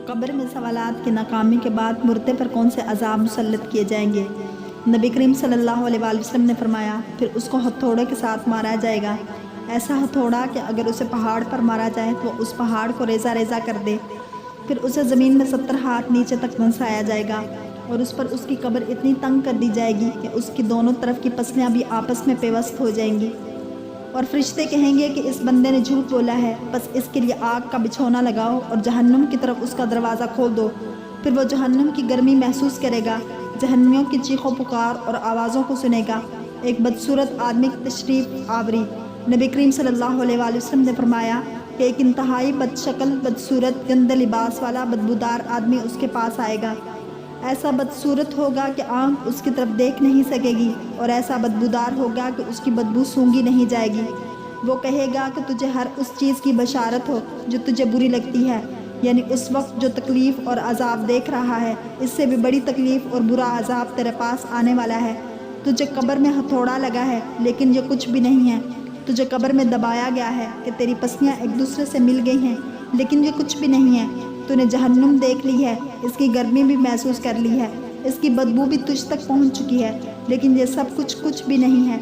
قبر میں سوالات کی ناکامی کے بعد مردے پر کون سے عذاب مسلط کیے جائیں گے؟ نبی کریم صلی اللہ علیہ وآلہ وسلم نے فرمایا، پھر اس کو ہتھوڑے کے ساتھ مارا جائے گا، ایسا ہتھوڑا کہ اگر اسے پہاڑ پر مارا جائے تو وہ اس پہاڑ کو ریزہ ریزہ کر دے۔ پھر اسے زمین میں 70 ہاتھ نیچے تک دھنسایا جائے گا اور اس پر اس کی قبر اتنی تنگ کر دی جائے گی کہ اس کی دونوں طرف کی پسلیاں بھی آپس میں پیوست ہو جائیں گی، اور فرشتے کہیں گے کہ اس بندے نے جھوٹ بولا ہے، بس اس کے لیے آگ کا بچھونا لگاؤ اور جہنم کی طرف اس کا دروازہ کھول دو۔ پھر وہ جہنم کی گرمی محسوس کرے گا، جہنمیوں کی چیخ و پکار اور آوازوں کو سنے گا۔ ایک بدصورت آدمی کی تشریف آوری۔ نبی کریم صلی اللہ علیہ وآلہ وسلم نے فرمایا کہ ایک انتہائی بد شکل، بدصورت، گندے لباس والا بدبودار آدمی اس کے پاس آئے گا۔ ایسا بدصورت ہوگا کہ آنکھ اس کی طرف دیکھ نہیں سکے گی، اور ایسا بدبودار ہوگا کہ اس کی بدبو سونگھی نہیں جائے گی۔ وہ کہے گا کہ تجھے ہر اس چیز کی بشارت ہو جو تجھے بری لگتی ہے، یعنی اس وقت جو تکلیف اور عذاب دیکھ رہا ہے، اس سے بھی بڑی تکلیف اور برا عذاب تیرے پاس آنے والا ہے۔ تجھے قبر میں ہتھوڑا لگا ہے لیکن یہ کچھ بھی نہیں ہے، تجھے قبر میں دبایا گیا ہے کہ تیری پسلیاں ایک دوسرے سے مل گئی ہیں، لیکن یہ کچھ بھی نہیں ہے۔ تو نے جہنم دیکھ لی ہے، اس کی گرمی بھی محسوس کر لی ہے، اس کی بدبو بھی تجھ تک پہنچ چکی ہے، لیکن یہ سب کچھ بھی نہیں ہے۔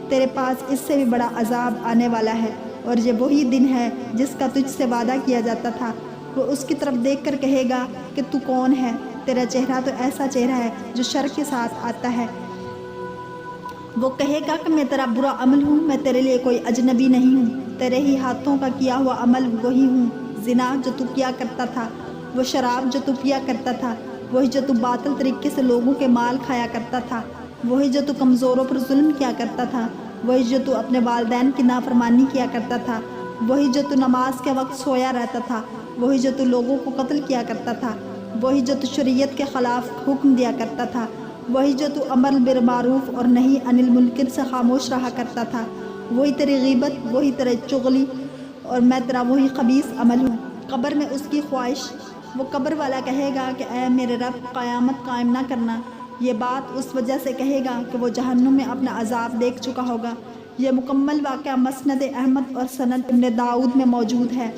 تیرے پاس اس سے بھی بڑا عذاب آنے والا ہے، اور یہ وہی دن ہے جس کا تجھ سے وعدہ کیا جاتا تھا۔ وہ اس کی طرف دیکھ کر کہے گا کہ تو کون ہے؟ تیرا چہرہ تو ایسا چہرہ ہے جو شر کے ساتھ آتا ہے۔ وہ کہے گا کہ میں تیرا برا عمل ہوں، میں تیرے لیے کوئی اجنبی نہیں ہوں، تیرے ہی ہاتھوں کا کیا ہوا عمل وہی ہوں۔ زنا جو تو کیا کرتا تھا، وہ شراب جو تو پیا کرتا تھا، وہی جو تو باطل طریقے سے لوگوں کے مال کھایا کرتا تھا، وہی جو تو کمزوروں پر ظلم کیا کرتا تھا، وہی جو تو اپنے والدین کی نافرمانی کیا کرتا تھا، وہی جو تو نماز کے وقت سویا رہتا تھا، وہی جو تو لوگوں کو قتل کیا کرتا تھا، وہی جو تو شریعت کے خلاف حکم دیا کرتا تھا، وہی جو تو امر بالمعروف اور نہی عن المنکر سے خاموش رہا کرتا تھا، وہی تیری غیبت، وہی تیری چغلی، اور میں تیرا وہی خبیث عمل ہوں۔ قبر میں اس کی خواہش۔ وہ قبر والا کہے گا کہ اے میرے رب، قیامت قائم نہ کرنا۔ یہ بات اس وجہ سے کہے گا کہ وہ جہنم میں اپنا عذاب دیکھ چکا ہوگا۔ یہ مکمل واقعہ مسند احمد اور سند ابن داؤد میں موجود ہے۔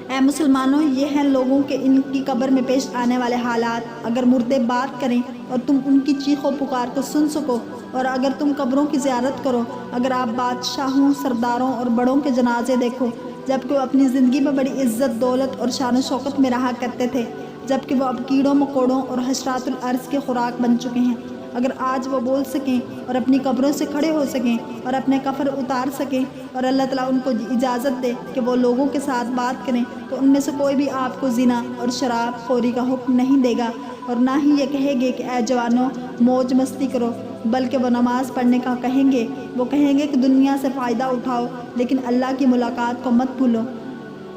اے مسلمانوں، یہ ہیں لوگوں کے ان کی قبر میں پیش آنے والے حالات۔ اگر مردے بات کریں اور تم ان کی چیخ و پکار کو سن سکو، اور اگر تم قبروں کی زیارت کرو، اگر آپ بادشاہوں، سرداروں اور بڑوں کے جنازے دیکھو، جبکہ وہ اپنی زندگی میں بڑی عزت، دولت اور شان و شوکت میں رہا کرتے تھے، جبکہ وہ اب کیڑوں مکوڑوں اور حشرات الارض کے خوراک بن چکے ہیں، اگر آج وہ بول سکیں اور اپنی قبروں سے کھڑے ہو سکیں اور اپنے کفر اتار سکیں، اور اللہ تعالیٰ ان کو اجازت دے کہ وہ لوگوں کے ساتھ بات کریں، تو ان میں سے کوئی بھی آپ کو زنا اور شراب خوری کا حکم نہیں دے گا، اور نہ ہی یہ کہے گے کہ اے جوانوں موج مستی کرو، بلکہ وہ نماز پڑھنے کا کہیں گے۔ وہ کہیں گے کہ دنیا سے فائدہ اٹھاؤ لیکن اللہ کی ملاقات کو مت بھولو۔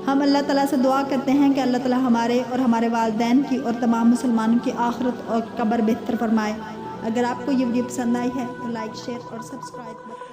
ہم اللہ تعالیٰ سے دعا کرتے ہیں کہ اللہ تعالیٰ ہمارے اور ہمارے والدین کی اور تمام مسلمانوں کی آخرت اور قبر بہتر فرمائے۔ اگر آپ کو یہ ویڈیو پسند آئی ہے تو لائک، شیئر اور سبسکرائب